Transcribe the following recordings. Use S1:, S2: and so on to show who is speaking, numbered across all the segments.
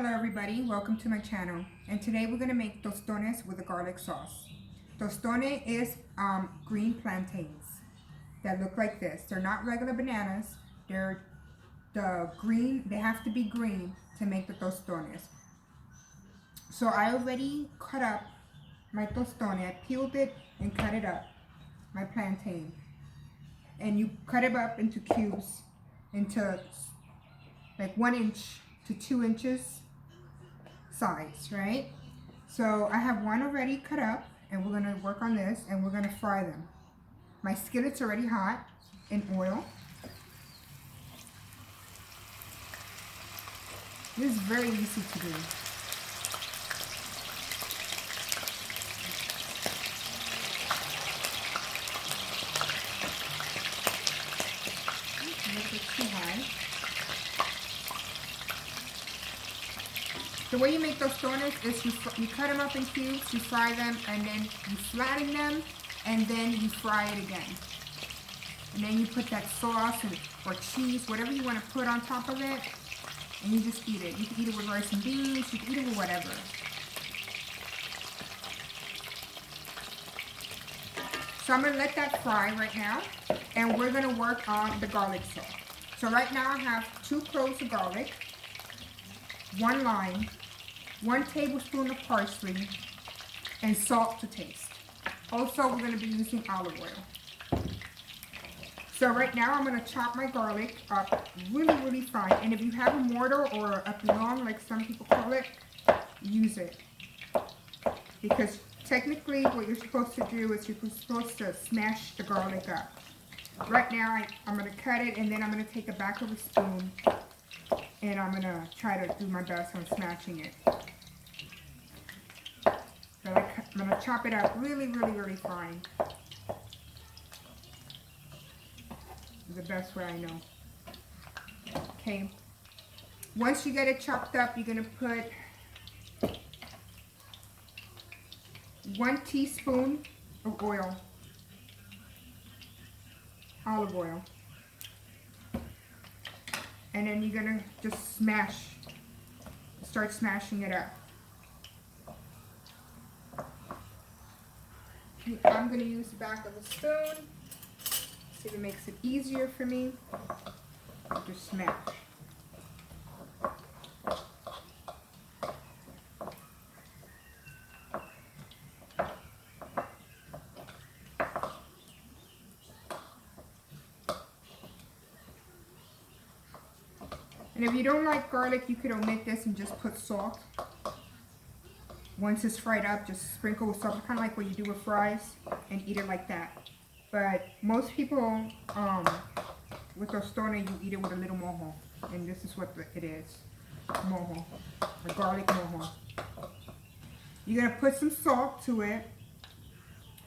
S1: Hello everybody, welcome to my channel. And today we're going to make tostones with a garlic sauce. Tostone is green plantains that look like this. They're not regular bananas. They're the green, they have to be green to make the tostones. So I already cut up my tostone. I peeled it and cut it up, my plantain. And you cut it up into cubes, into like 1 inch to 2 inches size, right? So I have one already cut up, and we're gonna work on this, and we're gonna fry them. My skillet's already hot in oil. This is very easy to do. Make it too high. The way you make those tostones is you cut them up in cubes, you fry them, and then you flatten them, and then you fry it again. And then you put that sauce or cheese, whatever you want to put on top of it, and you just eat it. You can eat it with rice and beans, you can eat it with whatever. So I'm going to let that fry right now, and we're going to work on the garlic sauce. So right now I have 2 cloves of garlic, 1 lime, 1 tablespoon of parsley, and salt to taste. Also, we're going to be using olive oil. So right now I'm going to chop my garlic up really fine. And if you have a mortar or a pilon, like some people call it, use it. Because technically what you're supposed to do is you're supposed to smash the garlic up. Right now I'm going to cut it, and then I'm going to take the back of a spoon, and I'm going to try to do my best on smashing it. So I'm going to chop it up really fine. The best way I know. Okay. Once you get it chopped up, you're going to put 1 teaspoon of oil, olive oil. And then you're going to just start smashing it up. I'm going to use the back of a spoon. See if it makes it easier for me. Just smash. And if you don't like garlic, you could omit this and just put salt. Once it's fried up, just sprinkle with salt, kind of like what you do with fries, and eat it like that. But most people, with tostone, you eat it with a little mojo. And this is what it is. Mojo. Or garlic mojo. You're going to put some salt to it.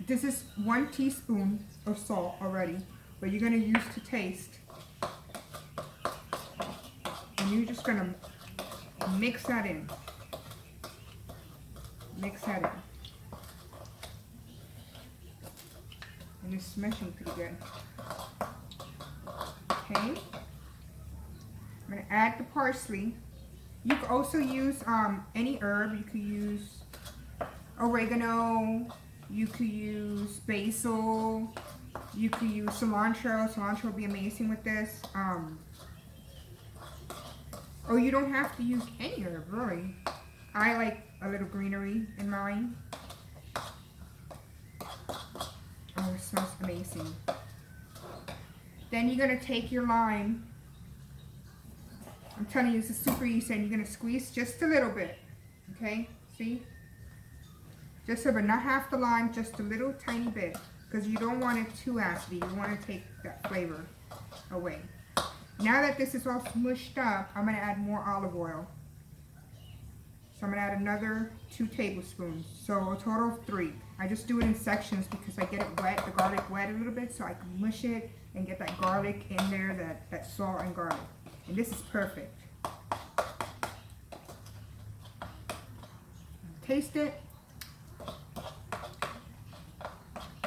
S1: This is 1 teaspoon of salt already, but you're going to use to taste. And you're just going to mix that in. Mix that in. And it's smashing pretty good. Okay. I'm going to add the parsley. You could also use any herb. You could use oregano. You could use basil. You could use cilantro. Cilantro would be amazing with this. Or you don't have to use any herb, really. I like a little greenery in mine. Oh, it smells amazing. Then you're going to take your lime. I'm telling you, this is super easy. And you're going to squeeze just a little bit. Okay? See? Just a bit. Not half the lime, just a little tiny bit. Because you don't want it too acidy. You want to take that flavor away. Now that this is all smushed up, I'm going to add more olive oil. So I'm going to add another 2 tablespoons. So a total of 3. I just do it in sections because I get it wet, the garlic wet a little bit, so I can mush it and get that garlic in there, that salt and garlic. And this is perfect. Taste it.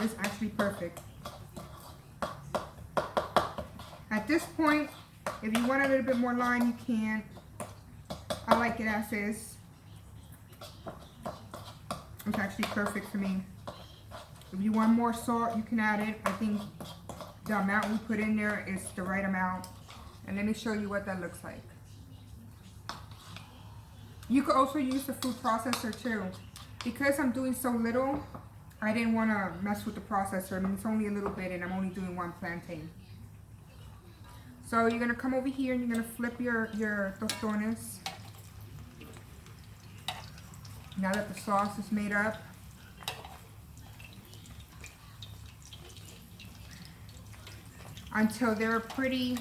S1: It's actually perfect. At this point, if you want a little bit more lime, you can. I like it as is. It's actually perfect for me. If you want more salt, you can add it. I think the amount we put in there is the right amount. And let me show you what that looks like. You could also use the food processor too. Because I'm doing so little, I didn't want to mess with the processor. I mean, it's only a little bit and I'm only doing 1 plantain. So you're going to come over here and you're going to flip your tostones. Now that the sauce is made up. Until they're pretty.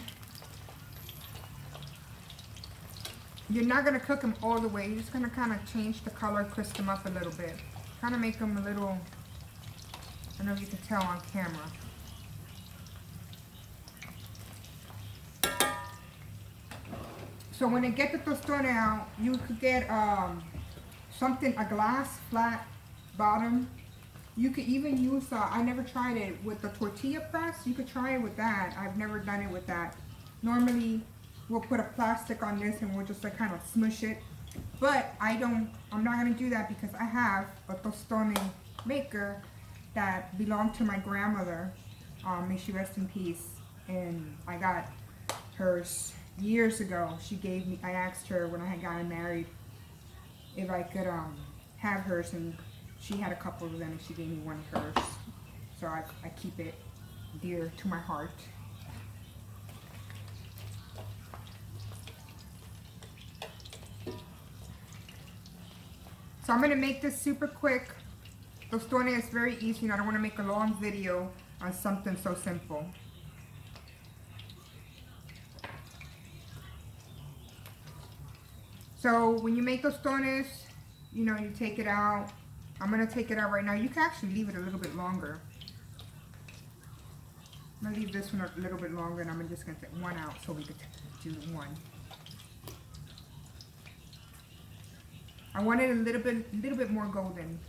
S1: You're not going to cook them all the way. You're just going to kind of change the color, crisp them up a little bit. Kind of make them a little, I don't know if you can tell on camera. So when you get the tostone out, you could get something, a glass flat bottom. You could even use, I never tried it with the tortilla press. You could try it with that. I've never done it with that. Normally, we'll put a plastic on this and we'll just like kind of smush it. But I'm not going to do that because I have a tostone maker that belonged to my grandmother. May she rest in peace. And I got hers years ago. She gave me, I asked her when I had gotten married if I could have hers, and she had a couple of them and she gave me one of hers. So I keep it dear to my heart. So I'm going to make this super quick. Tostone is very easy and I don't want to make a long video on something so simple. So when you make tostones, you know, you take it out. I'm going to take it out right now. You can actually leave it a little bit longer. I'm going to leave this one a little bit longer and I'm just going to take one out so we could do one. I want it a little bit more golden,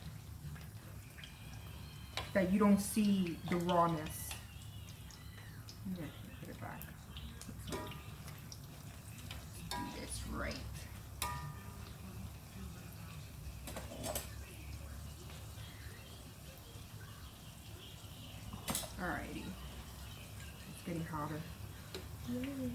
S1: that you don't see the rawness. I'm going to put it back. Let's do this right. Alrighty, it's getting hotter. Yay.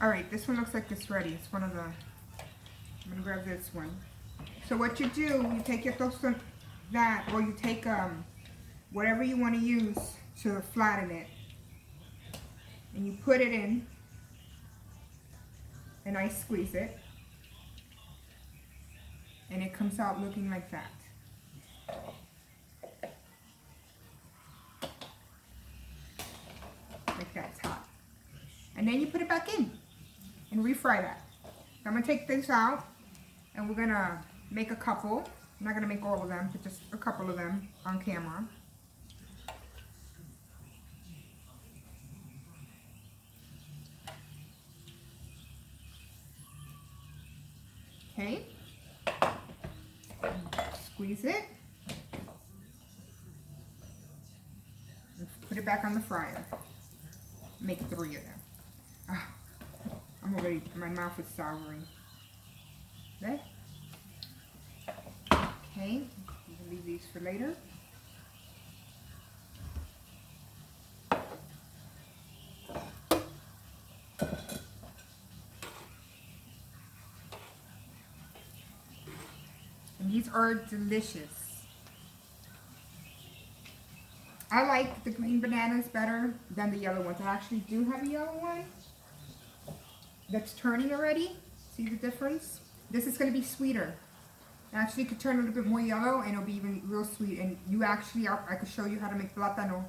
S1: Alright, this one looks like it's ready. It's one of the, I'm going to grab this one. So what you do, you take your tostone, that, or you take whatever you want to use to flatten it. And you put it in, and I squeeze it. And it comes out looking like that. Like that's hot. And then you put it back in and refry that. So I'm going to take this out and we're going to make a couple. I'm not going to make all of them, but just a couple of them on camera. Okay. Squeeze it. And put it back on the fryer. Make 3 of them. I'm already, my mouth is souring. Okay. Okay, we'll leave these for later. And these are delicious. I like the green bananas better than the yellow ones. I actually do have a yellow one that's turning already. See the difference? This is going to be sweeter. It actually could turn a little bit more yellow and it'll be even real sweet. And you actually, I could show you how to make plátano,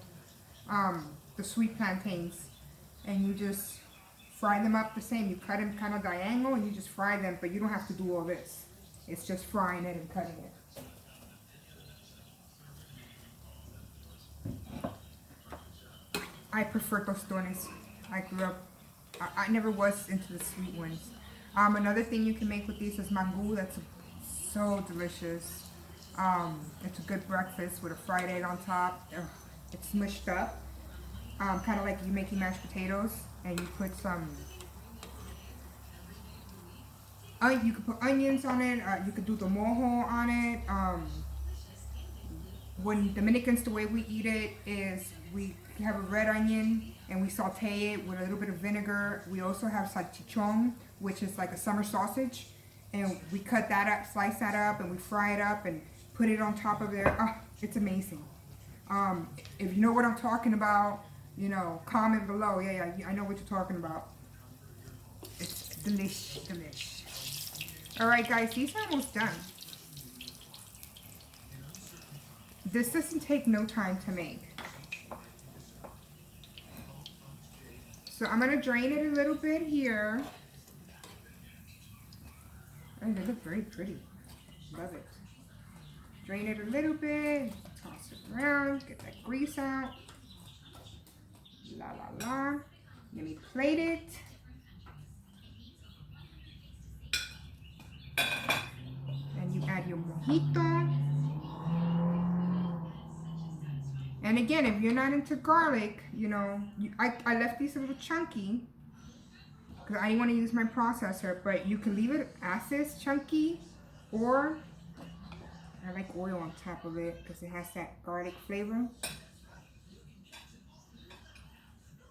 S1: the sweet plantains. And you just fry them up the same. You cut them kind of diagonal and you just fry them, but you don't have to do all this. It's just frying it and cutting it. I prefer tostones. I grew up, I never was into the sweet ones. Another thing you can make with these is mango. That's so delicious. It's a good breakfast with a fried egg on top. Ugh, it's smushed up. Kind of like you making mashed potatoes, and you put some. You could put onions on it. You could do the mojo on it. When Dominicans, the way we eat it is we have a red onion and we saute it with a little bit of vinegar. We also have salchichon, which is like a summer sausage, and we cut that up, slice that up, and we fry it up and put it on top of there. Oh, it's amazing. If you know what I'm talking about, you know, comment below. Yeah, I know what you're talking about. It's delish. All right, guys, these are almost done. This doesn't take no time to make. So I'm gonna drain it a little bit here. Oh, they look very pretty. Love it. Drain it a little bit, toss it around, get that grease out. La la la. Let me plate it. And you add your mojito. And again, if you're not into garlic, you know, I left these a little chunky because I didn't want to use my processor, but you can leave it as is chunky, or I like oil on top of it because it has that garlic flavor.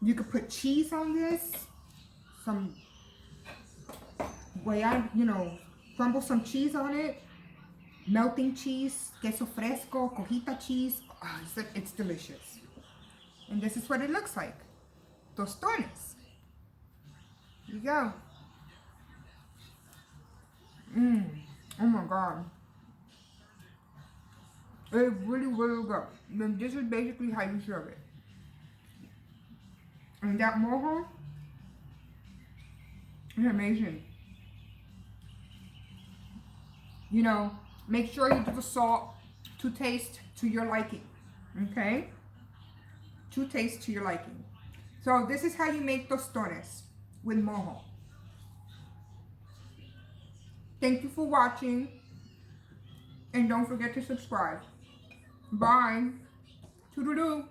S1: You could put cheese on this, some you know, crumble some cheese on it, melting cheese, queso fresco, cojita cheese. Oh, it's delicious. And this is what it looks like. Tostones. Here you go. Oh my God. It's really, really good. Then this is basically how you serve it. And that mojo is amazing. You know, make sure you do the salt to taste to your liking. Okay? To taste to your liking. So this is how you make tostones with mojo. Thank you for watching. And don't forget to subscribe. Bye. Toodaloo.